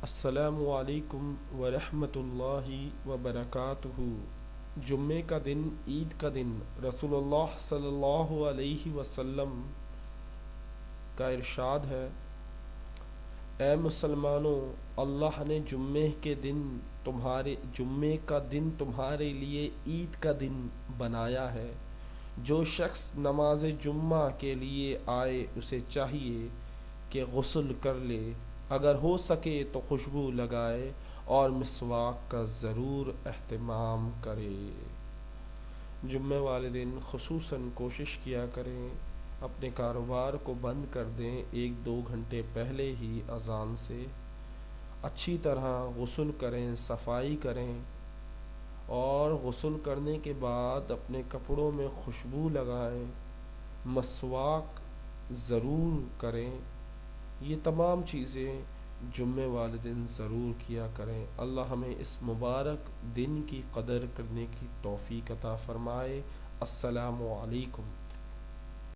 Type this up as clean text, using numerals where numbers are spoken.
السلام علیکم ورحمۃ اللہ وبرکاتہ۔ جمعے کا دن، عید کا دن، رسول اللہ صلی اللہ علیہ وسلم کا ارشاد ہے: اے مسلمانوں، اللہ نے جمعے کا دن تمہارے لیے عید کا دن بنایا ہے۔ جو شخص نماز جمعہ کے لیے آئے اسے چاہیے کہ غسل کر لے، اگر ہو سکے تو خوشبو لگائے اور مسواک کا ضرور اہتمام کرے۔ جمعے والے دن خصوصاً کوشش کیا کریں اپنے کاروبار کو بند کر دیں 1-2 گھنٹے پہلے ہی اذان سے۔ اچھی طرح غسل کریں، صفائی کریں اور غسل کرنے کے بعد اپنے کپڑوں میں خوشبو لگائیں، مسواک ضرور کریں۔ یہ تمام چیزیں جمعے والے دن ضرور کیا کریں۔ اللہ ہمیں اس مبارک دن کی قدر کرنے کی توفیق عطا فرمائے۔ السلام علیکم۔